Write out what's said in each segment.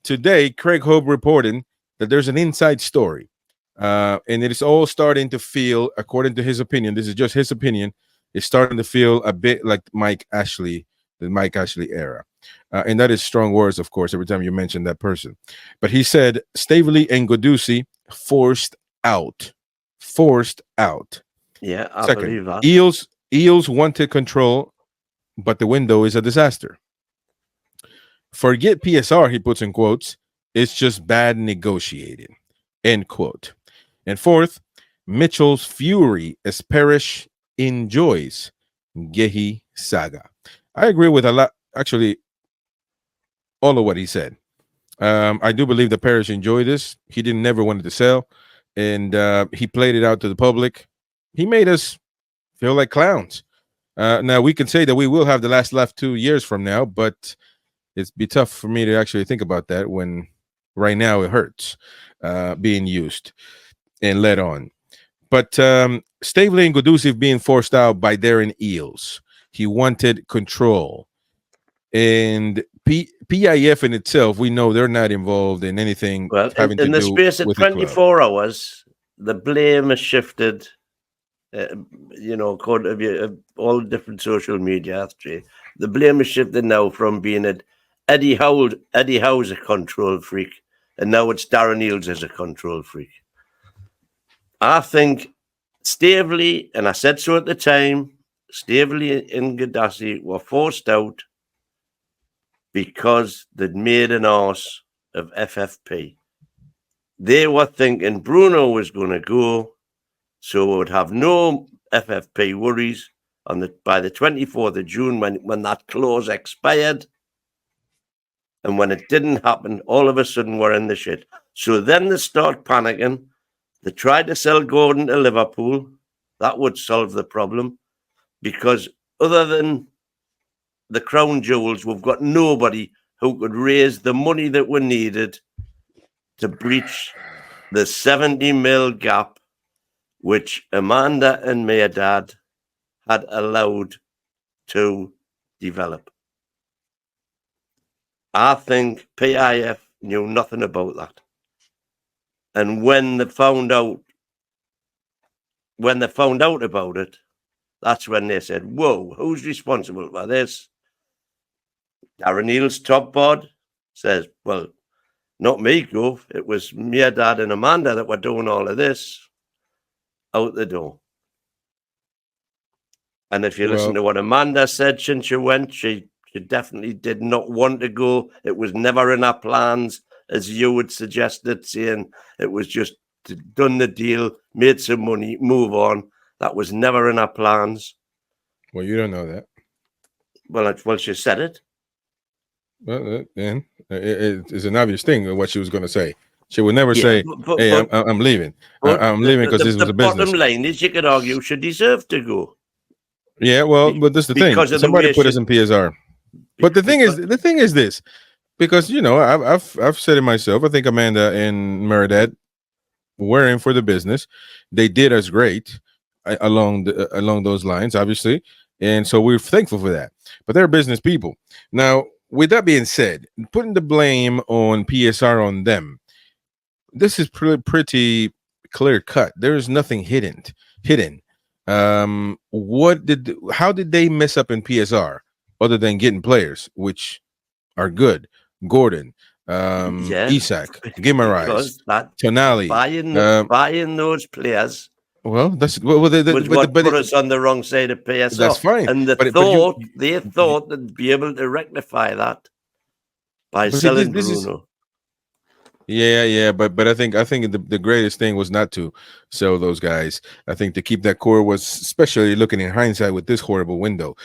today, Craig Hope reporting that there's an inside story, and it is all starting to feel, according to his opinion, this is just his opinion, it's starting to feel a bit like the Mike Ashley era. And that is strong words, of course, every time you mention that person. But he said Staveley and Ghodoussi forced out. Forced out. Yeah, I Second, believe that. Eels wanted control, but the window is a disaster. Forget PSR, he puts in quotes. It's just bad negotiating. End quote. And fourth, Mitchell's fury as Parrish enjoys Gehi saga. I agree with a lot, actually, all of what he said. I do believe that Parrish enjoyed this. He didn't never wanted to sell, and he played it out to the public. He made us feel like clowns. Now we can say that we will have the last laugh 2 years from now, but it's be tough for me to actually think about that when right now it hurts being used and led on. But Staveley and Ghodoussi being forced out by Darren Eales. He wanted control. And PIF in itself, we know they're not involved in anything having to do with in the space of 24 hours, the blame is shifted. According to all different social media, the blame is shifted now from being at Eddie Howe's a control freak, and now it's Darren Eales as a control freak. I think Staveley, and I said so at the time, Staveley and Ghodoussi were forced out because they'd made an arse of FFP. They were thinking Bruno was going to go, so we would have no FFP worries by the 24th of June when that clause expired. And when it didn't happen, all of a sudden we're in the shit. So then they start panicking. They tried to sell Gordon to Liverpool. That would solve the problem, because other than the crown jewels, we've got nobody who could raise the money that we needed to breach the 70 mil gap, which Amanda and Mairdad had allowed to develop. I think PIF knew nothing about that. And when they found out about it, that's when they said, whoa, who's responsible for this? Darren Eales, top board, says, well, not me, Gov. It was Mairdad and Amanda that were doing all of this. Out the door. And if you listen to what Amanda said since she went, she definitely did not want to go. It was never in our plans, as you would suggested, saying it was just done the deal, made some money, move on. That was never in our plans. Well, you don't know that. Well, she said it. Well, then it's an obvious thing of what she was going to say. She would never say, "Hey, I'm leaving. I'm leaving because this was a business." The bottom line is, you could argue she deserved to go. Yeah, well, but this is the thing. Somebody put us in PSR. But the thing is this, because I've said it myself. I think Amanda and Mairdad were in for the business. They did us great along those lines, obviously, and so we're thankful for that. But they're business people. Now, with that being said, putting the blame on PSR on them, this is pretty clear cut. There is nothing hidden. How did they mess up in PSR other than getting players, which are good? Gordon, Isak, Guimaraes, Tonali, buying those players. Well, that's what put us on the wrong side of PSR. That's fine. And they thought they'd be able to rectify that by selling Bruno. Yeah, but I think the greatest thing was not to sell those guys. I think to keep that core was, especially looking in hindsight with this horrible window.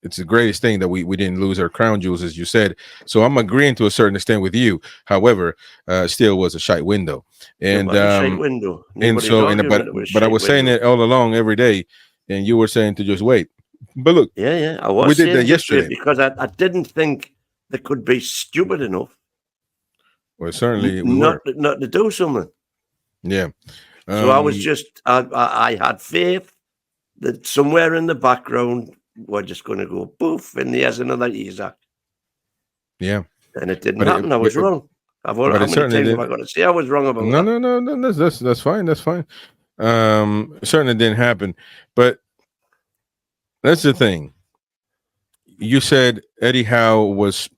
It's the greatest thing that we didn't lose our crown jewels, as you said. So I'm agreeing to a certain extent with you. However, still was a shite window. And but I was saying it all along every day, and you were saying to just wait. But look, I was. We did that yesterday because I didn't think they could be stupid enough. Well, certainly not to do something. Yeah. So I was just I had faith that somewhere in the background we're just going to go poof, and there's another Isak. Yeah, and it didn't but happen. I was wrong. How but many it certainly times did. have I got to say I was wrong about No, that? no. That's fine. That's fine. It certainly didn't happen. But that's the thing. You said Eddie Howe was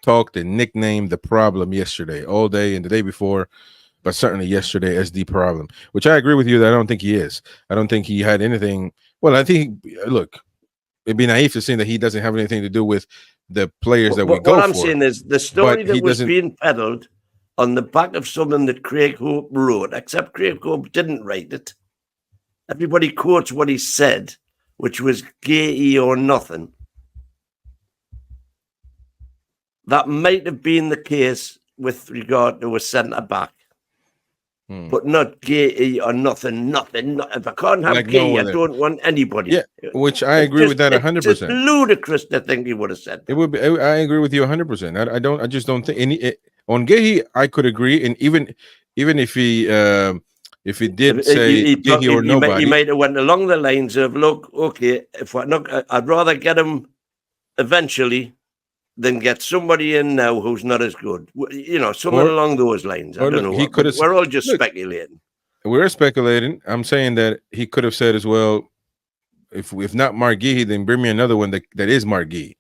talked and nicknamed the problem yesterday, all day and the day before, but certainly yesterday as the problem, which I agree with you that I don't think he is. I don't think he had anything. Well, I think, look, it'd be naive to say that he doesn't have anything to do with the players that we What go I'm for, saying is the but story he that was doesn't. being peddled on the back of something that Craig Hope wrote, except Craig Hope didn't write it. Everybody quotes what he said, which was gay or nothing. That might have been the case with regard to a centre back, but not gay or nothing. Nothing. If I can't have Like gay, no I other. don't want anybody. Yeah, which I agree with that It's just 100%. ludicrous to think he would have said that. It would be. I agree with you 100%. I don't. I just don't think on Gehi. I could agree, and even if he did say Gehi or He nobody, might have went along the lines of, look, okay, if we're not, I'd rather get him eventually than get somebody in now who's not as good. You know, something or along those lines. I don't look, know he what, could but have. we're all just Look, speculating. we're speculating. I'm saying that he could have said as well, if not Mark Gehi, then bring me another one that is Mark Gehi.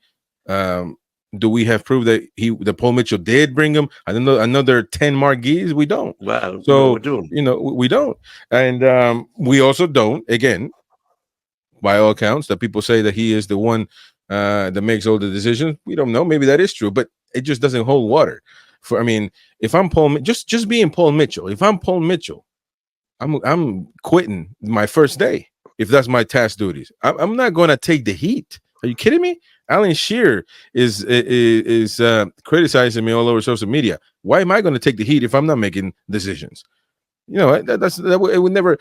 Do we have proof that the Paul Mitchell did bring him? I don't know, another 10 Mark Gehis? We don't. Well, So we're doing. we don't, and we also don't. Again, by all accounts, that people say that he is the one that makes all the decisions. We don't know. Maybe that is true, but it just doesn't hold water. I mean, if I'm just being Paul Mitchell, if I'm Paul Mitchell, I'm quitting my first day if that's my task duties. I'm not going to take the heat. Are you kidding me? Alan Shearer is criticizing me all over social media. Why am I going to take the heat if I'm not making decisions? You know, it would never.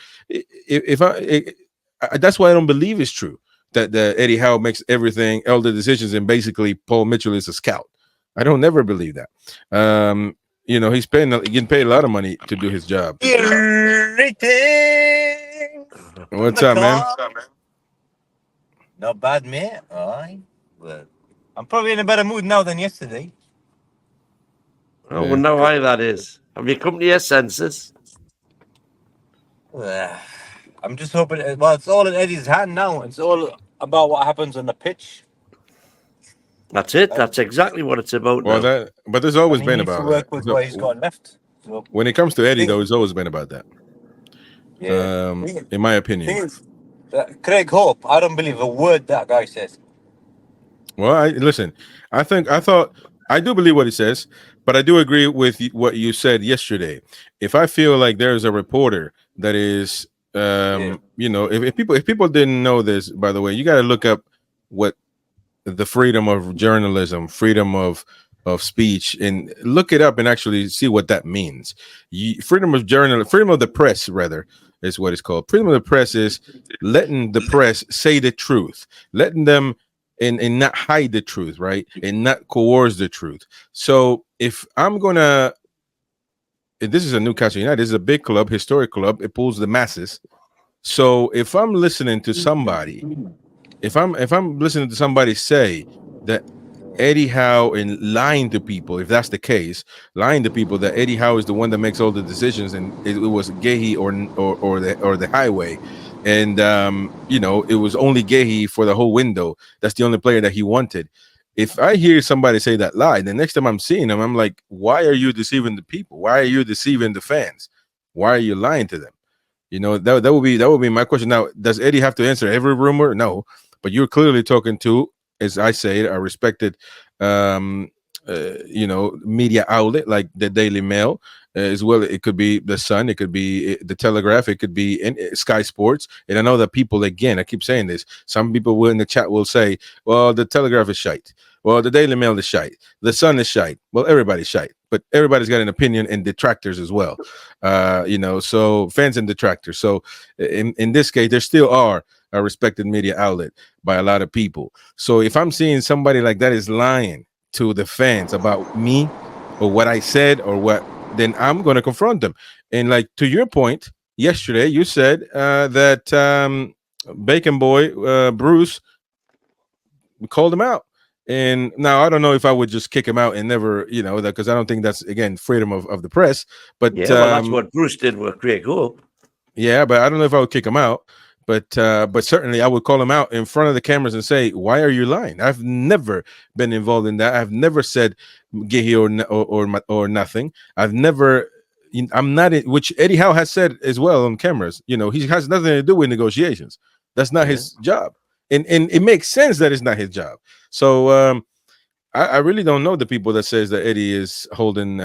That's why I don't believe it's true that Eddie Howe makes all the decisions, and basically Paul Mitchell is a scout. I don't never believe that. He's getting paid a lot of money to do his job. Everything. What's up, man? Not bad, mate. Aye. Well, I'm probably in a better mood now than yesterday. I wonder why that is. Have you come to your senses? I'm just hoping. Well, it's all in Eddie's hand now. It's all about what happens on the pitch. That's it. That's exactly what it's about now. But there's always been He needs about to work that. with what he's got left. So, when it comes to Eddie, though, it's always been about that. yeah. In my opinion. Craig Hope, I don't believe a word that guy says. Well, listen. I do believe what he says, but I do agree with what you said yesterday. If I feel like there's a reporter that is, if people didn't know this, by the way, you got to look up what the freedom of journalism, freedom of speech, and look it up and actually see what that means. Freedom of the press, rather, is what it's called. Freedom of the press is letting the press say the truth, letting them and not hide the truth, right, and not coerce the truth. So if this is a Newcastle United, this is a big club, historic club. It pulls the masses. So if I'm listening to somebody, if I'm listening to somebody say that Eddie Howe and lying to people, if that's the case, lying to people that Eddie Howe is the one that makes all the decisions, and it was Gehi or the highway, and it was only Gehi for the whole window. That's the only player that he wanted. If I hear somebody say that lie, the next time I'm seeing them, I'm like, why are you deceiving the people? Why are you deceiving the fans? Why are you lying to them? That would be my question. Now, does Eddie have to answer every rumor? No, but you're clearly talking to, as I say, a respected, media outlet like the Daily Mail, as well. It could be the Sun, it could be the Telegraph, it could be Sky Sports. And I know that people, again, I keep saying this. Some people in the chat will say, "Well, the Telegraph is shite. Well, the Daily Mail is shite. The Sun is shite." Well, everybody's shite, but everybody's got an opinion and detractors as well. So fans and detractors. So in this case, there still are a respected media outlet by a lot of people. So if I'm seeing somebody like that is lying to the fans about me or what I said or what, then I'm going to confront them. And like to your point, yesterday you said that Bacon Boy Bruce called him out. And now I don't know if I would just kick him out and never, because I don't think that's, again, freedom of the press. But Yeah, well, that's what Bruce did with Craig Hope. yeah, but I don't know if I would kick him out. But certainly I would call him out in front of the cameras and say, "Why are you lying? I've never been involved in that. I've never said Gehi or nothing. I've never. I'm not. Which Eddie Howe has said as well on cameras. He has nothing to do with negotiations. That's not his job, and it makes sense that it's not his job. So I really don't know the people that says that Eddie is holding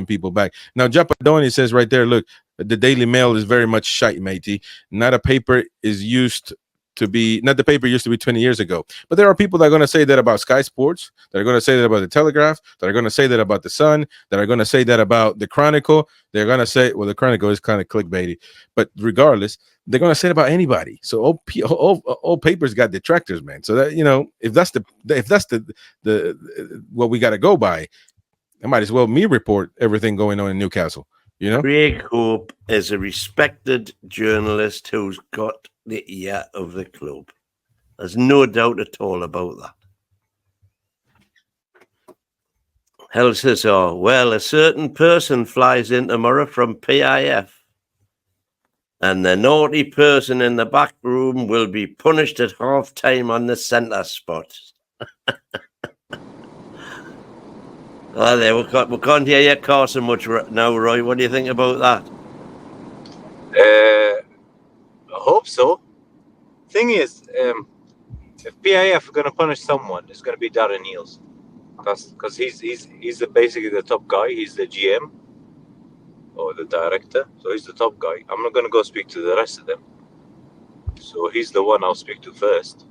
people back. Now, Japadoni says right there, look, the Daily Mail is very much shite, matey. Not the paper used to be 20 years ago. But there are people that are going to say that about Sky Sports, that are going to say that about the Telegraph, that are going to say that about the Sun, that are going to say that about the Chronicle. They're going to say, well, the Chronicle is kind of clickbaity, but regardless, they're going to say it about anybody. So all papers got detractors, man. So that, if that's the what we got to go by, I might as well report everything going on in Newcastle. Craig Hope is a respected journalist who's got the ear of the club. There's no doubt at all about that. Hell says, well, a certain person flies in tomorrow from PIF, and the naughty person in the back room will be punished at half time on the centre spot. There, we can't hear your car so much now, Roy. What do you think about that? I hope so. Thing is, if PIF are going to punish someone, it's going to be Darren Eales, because he's basically the top guy. He's the GM or the director, so he's the top guy. I'm not going to go speak to the rest of them. So he's the one I'll speak to first.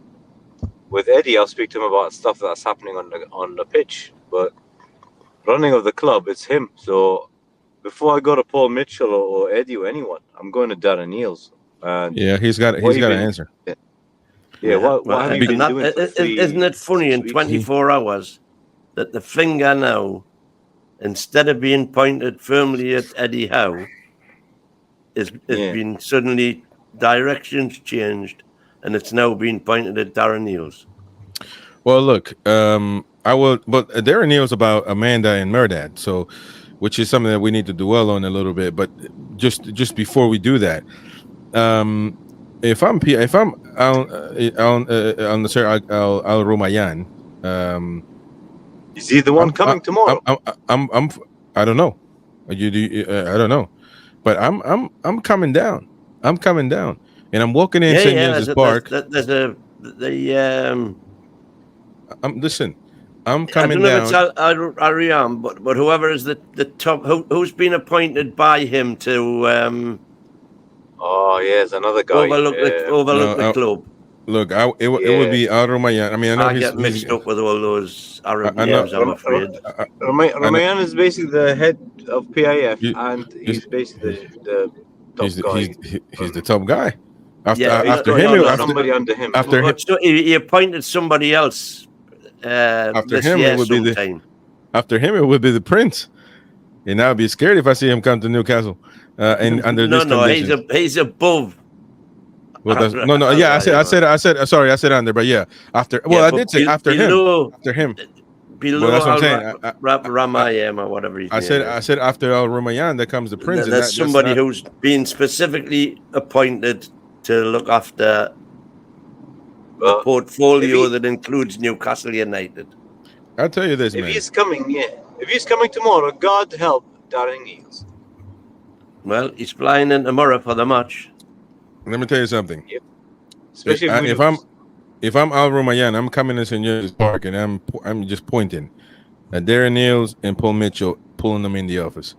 With Eddie, I'll speak to him about stuff that's happening on the pitch, but running of the club, it's him. So before I go to Paul Mitchell or Eddie or anyone, I'm going to Darren Eales. Yeah, he's got an answer. Yeah, what have you been doing? Isn't it funny in 24 hours that the finger now, instead of being pointed firmly at Eddie Howe, has been suddenly directions changed, and it's now being pointed at Darren Eales. Well, look, I will, but Darren Eales about Amanda and Merdad, so which is something that we need to dwell on a little bit. But just before we do that, if I'm on the Sir Al Rumayan, is he the one coming tomorrow? I don't know. I don't know, but I'm coming down. I'm coming down, and I'm walking in St. James's Park. Listen, I'm coming down. I don't know if it's Ariam, but whoever is the top, who's been appointed by him to. There's another guy. Overlook the club. Look, it would be Al Rumayan. I mean, I get mixed up with all those Arab names, I'm afraid. Rumayan is basically the head of PIF, and he's basically the top guy. He's the top guy. Somebody under him. He appointed somebody else. After him, it would be After him, it would be the Prince, and I'd be scared if I see him come to Newcastle. And under this conditions. He's above. Well, yeah, I said under, but yeah, after. Well, I did say after him. After him. Below that's what I'm saying. Ramayam or whatever he said. I said after Al Rumayan, there comes the Prince. That's somebody who's been specifically appointed to look after a portfolio that includes Newcastle United. I'll tell you this, man. If he's coming tomorrow, God help Darren Eales. Well, he's flying in tomorrow for the match. Let me tell you something. Yep. Especially if I'm Al Rumayan, I'm coming in St. James's Park and I'm just pointing at Darren Eales and Paul Mitchell, pulling them in the office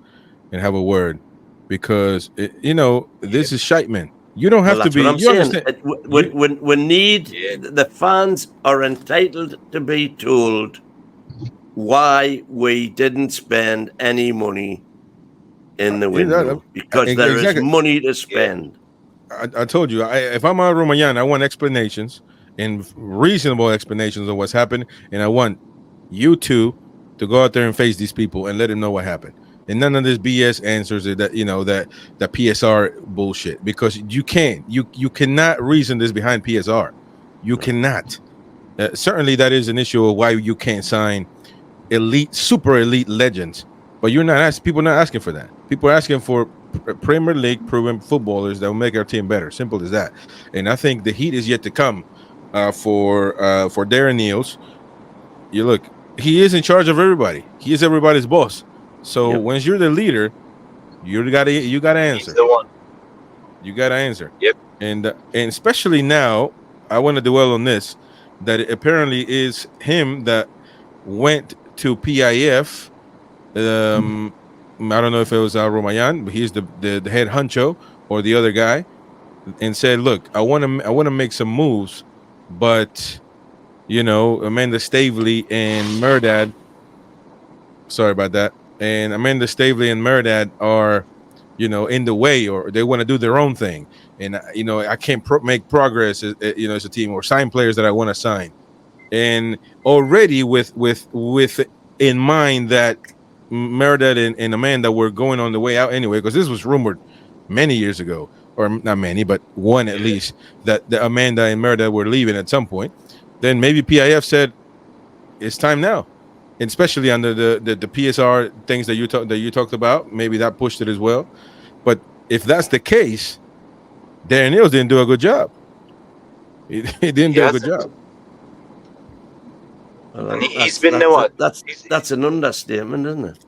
and have a word, because this is shite, man. You don't have to be. You understand? We need the fans are entitled to be told why we didn't spend any money in the window, because there is money to spend. I told you, if I'm Al Rumayan, I want explanations and reasonable explanations of what's happened, and I want you two to go out there and face these people and let them know what happened. And none of this BS answers that that PSR bullshit, because you cannot reason this behind PSR. You cannot. certainly that is an issue of why you can't sign elite, super elite legends. But you're not asking. People are not asking for that. People are asking for Premier League proven footballers that will make our team better. Simple as that. And I think the heat is yet to come for Darren Neals. You look, he is in charge of everybody. He is everybody's boss. So Yep. once you're the leader, you gotta answer. He's the one. You gotta answer. Yep. And especially now, I want to dwell on this, that it apparently is him that went to PIF. I don't know if it was Al Romayan, but he's the head honcho or the other guy, and said, "Look, I want to make some moves, but you know, Amanda Staveley and Merdad. Sorry about that. And Amanda Staveley and Merdad are, you know, in the way, or they want to do their own thing, and you know, I can't make progress, you know, as a team, or sign players that I want to sign, and already with in mind that Merdad and Amanda were going on the way out anyway, because this was rumored many years ago, or not many, but one at least, that the Amanda and Merdad were leaving at some point. Then maybe PIF said it's time now, and especially under the PSR things that you talked about. Maybe that pushed it as well. But if that's the case, Darren Neals didn't do a good job. He didn't do a good job. Well, And he's been there, what? That's an understatement, isn't it?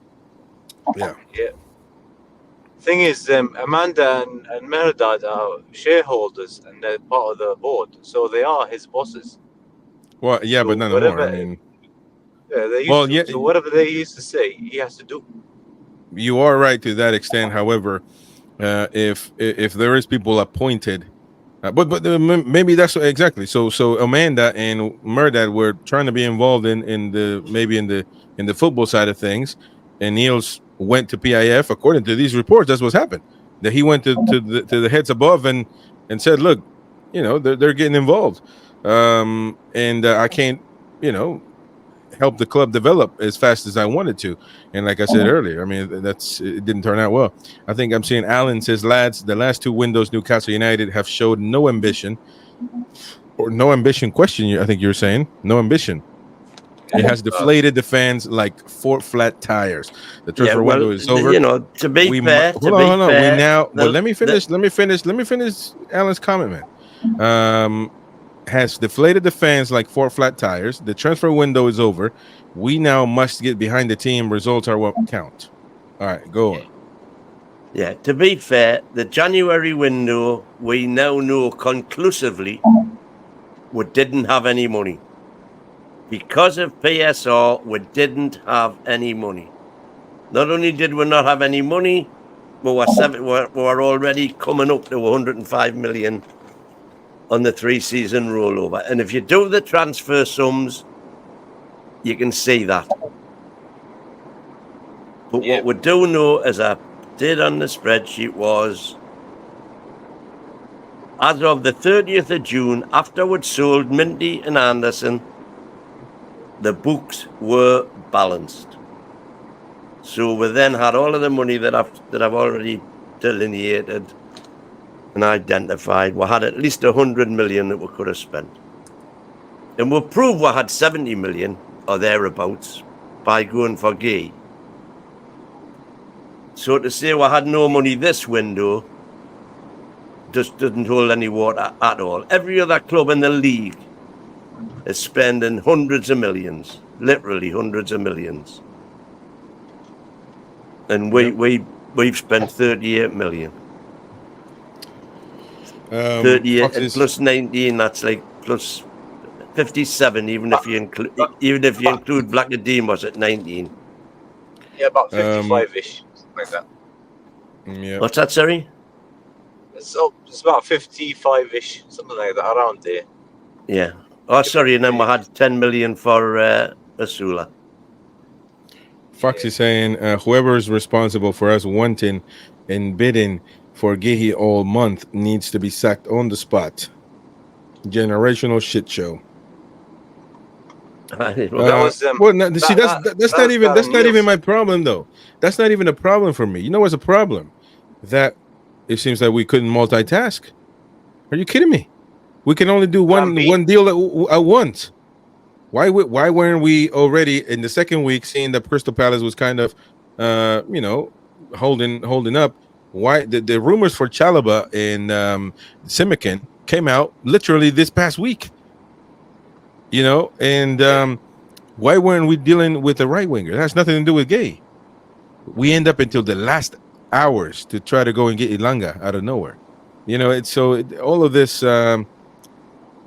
Yeah. Yeah. Thing is, Amanda and Merdad are shareholders and they're part of the board, so they are his bosses. Well, yeah, So but none more. I mean, yeah, they used well, to, yeah. So whatever they used to say, he has to do. You are right to that extent. However, if there is people appointed, but maybe that's exactly. So Amanda and Merdad were trying to be involved in the football side of things, and Neals went to PIF. According to these reports, that's what's happened. That he went to the heads above and said, "Look, you know, they're getting involved, and I can't, you know, help the club develop as fast as I wanted to." And like I said earlier, I mean, it didn't turn out well. I think I'm seeing Alan says, "Lads, the last two windows, Newcastle United have showed no ambition." Question. I think you're saying no ambition. It has deflated the fans like four flat tires. The transfer window is over. You know, to be fair, hold on. We now. Well, let me finish. Let me finish Alan's comment, man. Has deflated the fans like four flat tires. The transfer window is over. We now must get behind the team. Results are what count. All right, go on. Yeah, to be fair, the January window, we now know conclusively we didn't have any money. Because of PSR, we didn't have any money. Not only did we not have any money, we were already coming up to 105 million on the 3-season rollover. And if you do the transfer sums, you can see that. But what we do know, as I did on the spreadsheet, was as of the 30th of June, after we'd sold Minty and Anderson, the books were balanced. So we then had all of the money that I've already delineated and identified. We had at least 100 million that we could have spent. And we proved we had 70 million or thereabouts by going for Gay. So to say we had no money this window just doesn't hold any water at all. Every other club in the league is spending hundreds of millions, literally hundreds of millions. And we've spent 38 million. 38 and plus 19, that's like plus 57, even if you include Blackademos at 19. Yeah, about 55-ish, something like that. Yeah. What's that, sorry? So it's about 55-ish, something like that, around there. Yeah. Oh, sorry, and then we had 10 million for Asula. Fox is saying whoever is responsible for us wanting and bidding for Gehi all month needs to be sacked on the spot. Generational shit show. That was that's not even my problem though. That's not even a problem for me. You know what's a problem? That it seems that we couldn't multitask. Are you kidding me? We can only do one deal at once. Why weren't we already in the second week seeing that Crystal Palace was kind of, holding up? Why the rumors for Chalobah and Simikin came out literally this past week? And why weren't we dealing with a right winger? That has nothing to do with Gay. We end up until the last hours to try to go and get Ilanga out of nowhere. All of this.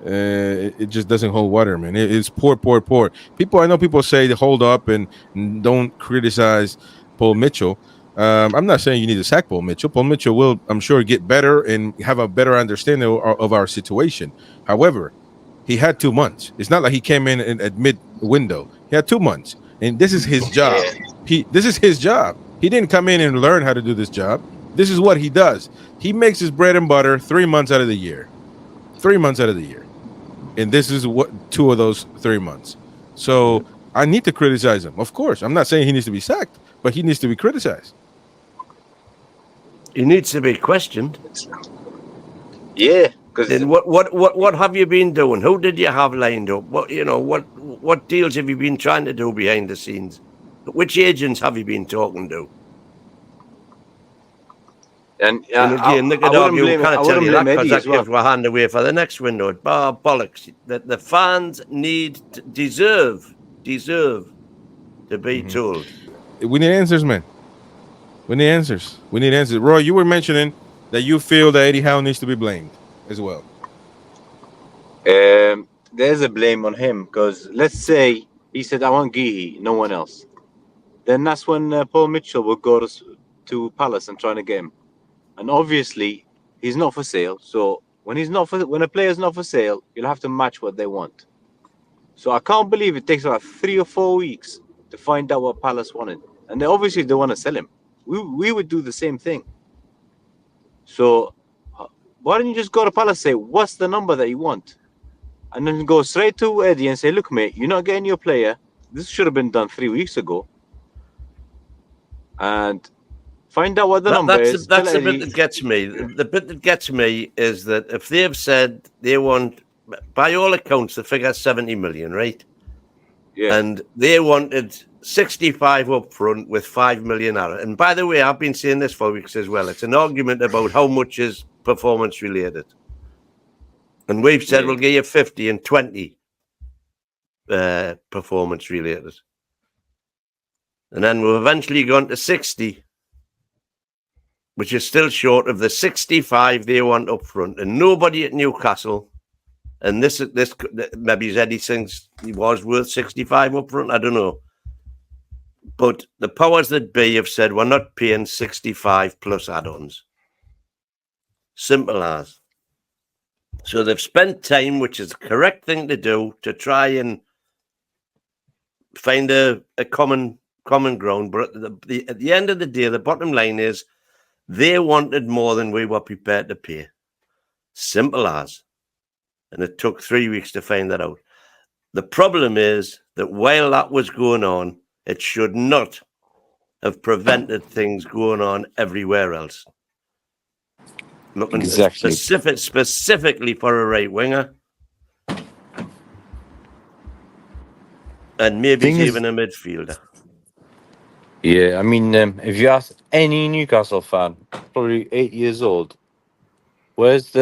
It just doesn't hold water, man. It's poor. I know people say to hold up and don't criticize Paul Mitchell. I'm not saying you need to sack Paul Mitchell. Paul Mitchell will, I'm sure, get better and have a better understanding of our situation. However, he had 2 months. It's not like he came in at mid window. He had 2 months, and this is his job. This is his job. He didn't come in and learn how to do this job. This is what he does. He makes his bread and butter 3 months out of the year. 3 months out of the year. And this is what 2 of those 3 months. So I need to criticize him. Of course, I'm not saying he needs to be sacked, but he needs to be criticized. He needs to be questioned. Yeah, because then what have you been doing? Who did you have lined up? What deals have you been trying to do behind the scenes? Which agents have you been talking to? And again, they could argue, can't tell you that because that gives our hand away for the next window. Bollocks. That the fans deserve to be told. We need answers, man. We need answers. Roy, you were mentioning that you feel that Eddie Howe needs to be blamed as well. There's a blame on him because let's say he said, I want Gehi, no one else. Then that's when Paul Mitchell will go to Palace and try to get him. And obviously, he's not for sale. So when a player's not for sale, you'll have to match what they want. So I can't believe it takes about 3 or 4 weeks to find out what Palace wanted. And they obviously want to sell him. We would do the same thing. So why don't you just go to Palace and say, what's the number that you want? And then go straight to Eddie and say, look, mate, you're not getting your player. This should have been done 3 weeks ago. And find out what the number is. That's the bit that gets me. The bit that gets me is that if they've said they want, by all accounts, the figure's 70 million, right? Yeah. And they wanted 65 up front with 5 million out. And by the way, I've been saying this for weeks as well. It's an argument about how much is performance related. And we've said we'll give you 50 and 20 performance related. And then we've eventually gone to 60, which is still short of the 65 they want up front. And nobody at Newcastle, and this maybe Eddie thinks he was worth 65 up front, I don't know. But the powers that be have said we're not paying 65 plus add-ons. Simple as. So they've spent time, which is the correct thing to do, to try and find a common ground. But at the end of the day, the bottom line is they wanted more than we were prepared to pay. Simple as. And it took 3 weeks to find that out. The problem is that while that was going on, it should not have prevented things going on everywhere else. Looking specifically for a right winger. And maybe even a midfielder. Yeah, I mean, if you ask any Newcastle fan, probably 8 years old, where's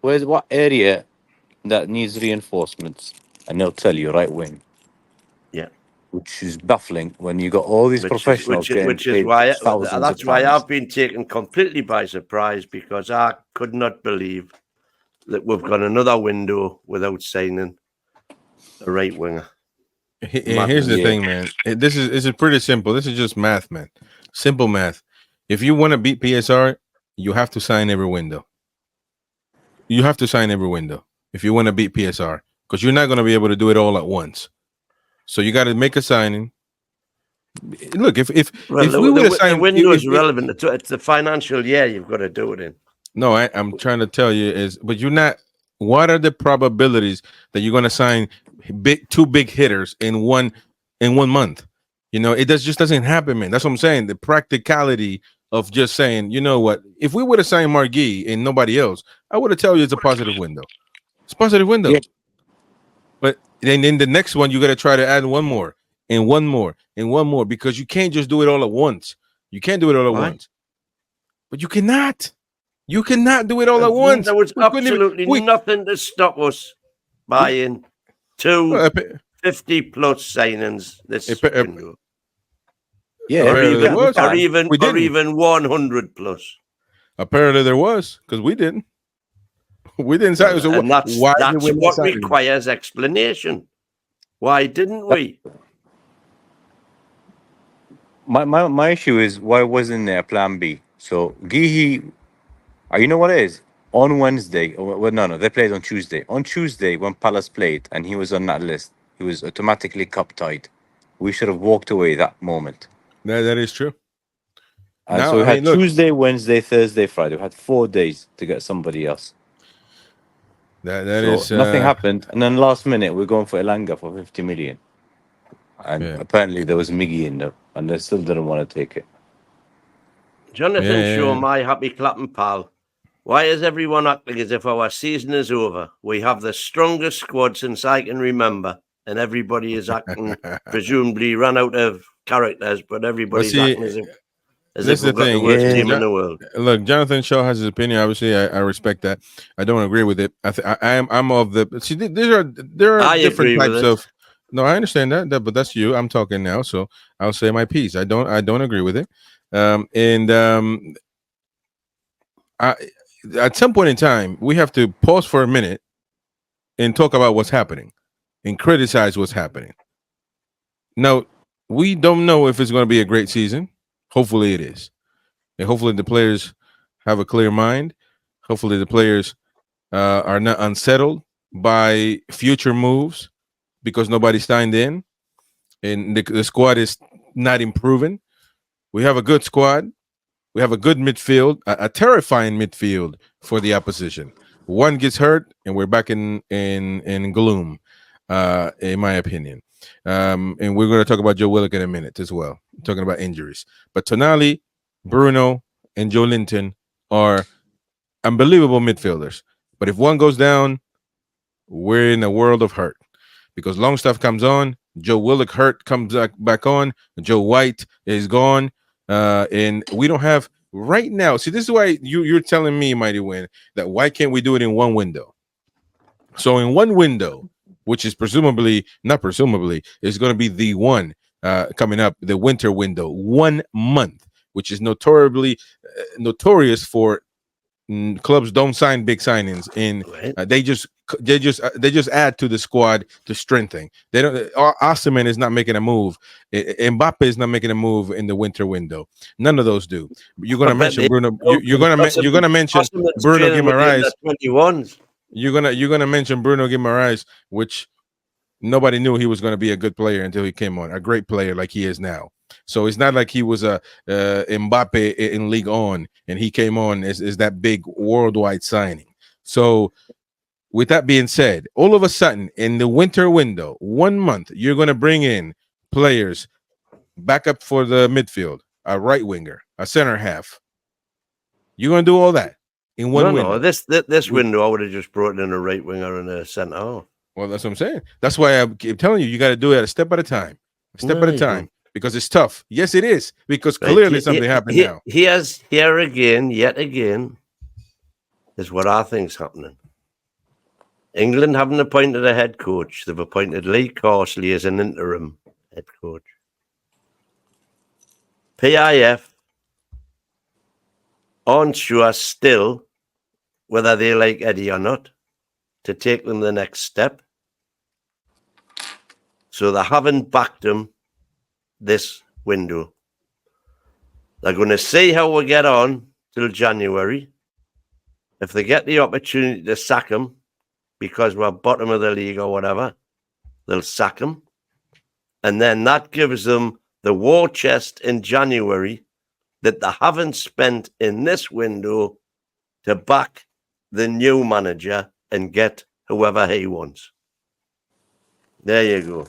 what area that needs reinforcements? And they'll tell you right wing. Yeah. Which is baffling when you got all these professionals. Which is why that's why I've been taken completely by surprise, because I could not believe that we've got another window without signing a right winger. Here's the thing, man. This is pretty simple. This is just math, man. Simple math. If you want to beat PSR, you have to sign every window. You have to sign every window if you want to beat PSR, because you're not going to be able to do it all at once. So you got to make a signing. Look, if we would have signed, the window is relevant. It's the financial year you've got to do it in. No, I'm trying to tell you is, but you're not. What are the probabilities that you're going to sign two big hitters in one month? You know, it just doesn't happen, man. That's what I'm saying. The practicality of just saying, you know what? If we would have signed Margui and nobody else, I would have told you it's a positive window. It's a positive window. Yeah. But And then the next one, you got to try to add one more and one more and one more, because you can't just do it all at once. You can't do it all at Why? once. But you cannot. You cannot do it all at once. There was We couldn't even- absolutely we- nothing to stop us buying two Well, 50-plus signings this window. Yeah, Or apparently there was. We didn't. even 100-plus. Apparently there was, because we didn't. We didn't sign. So And that's why did we not what sign him? requires explanation. Why didn't we? My issue is, why wasn't there a plan B? So Gehi, you know what it is? On Wednesday, well, no, they played on Tuesday. On Tuesday, when Palace played and he was on that list, he was automatically cup tied. We should have walked away that moment. That is true. And Now, so we I had mean, look. Tuesday, Wednesday, Thursday, Friday. We had 4 days to get somebody else. That So is nothing happened, and then last minute we're going for Elanga for 50 million, and Yeah. apparently there was Miggy in there, and they still didn't want to take it. Jonathan Yeah. Shaw, my happy clapping pal. Why is everyone acting as if our season is over? We have the strongest squad since I can remember, and everybody is acting presumably run out of characters, but everybody's see, acting as if this we've is the got the thing. worst Yeah. team in the world. Look, Jonathan Shaw has his opinion. Obviously, I respect that. I don't agree with it. I'm of the. See, there are I different agree with types it. of. No, I understand that, but that's you. I'm talking now, so I'll say my piece. I don't agree with it. At some point in time, we have to pause for a minute and talk about what's happening and criticize what's happening. Now, we don't know if it's going to be a great season. Hopefully it is. And hopefully the players have a clear mind. Hopefully the players are not unsettled by future moves because nobody signed in and the squad is not improving. We have a good squad. We have a good midfield, a terrifying midfield for the opposition. One gets hurt and we're back in gloom, in my opinion. And we're going to talk about Joe Willock in a minute as well, talking about injuries. But Tonali, Bruno, and Joe Linton are unbelievable midfielders. But if one goes down, we're in a world of hurt because Longstaff comes on, Joe Willock hurt comes back on, Joe White is gone, and we don't have right now. See, this is why you're telling me, Mighty Win, that why can't we do it in one window? So in one window, which is not presumably, is going to be the one coming up, the winter window, 1 month, which is notorious for clubs don't sign big signings, and they just add to the squad to strengthen. They don't. Osimhen is not making a move. Mbappe is not making a move in the winter window. None of those do. You're going to mention Bruno. You're going to mention Bruno Guimaraes. You're going to mention Bruno Guimaraes, which nobody knew he was going to be a good player until he came on, a great player like he is now. So it's not like he was a Mbappe in League On and he came on as that big worldwide signing. So with that being said, all of a sudden in the winter window, 1 month, you're going to bring in players back up for the midfield, a right winger, a center half. You're going to do all that in one window. No, this window, I would have just brought in a right winger and a centre half. Well, that's what I'm saying. That's why I keep telling you got to do it a step at a time. Because it's tough. Yes, it is. Because clearly something happened now. Yet again, is what I think's happening. England haven't appointed a head coach. They've appointed Lee Carsley as an interim head coach. PIF aren't sure still whether they like Eddie or not to take them the next step. So they haven't backed him this window. They're going to see how we get on till January. If they get the opportunity to sack him because we're bottom of the league or whatever, they'll sack him. And then that gives them the war chest in January that they haven't spent in this window to back the new manager and get whoever he wants. There you go.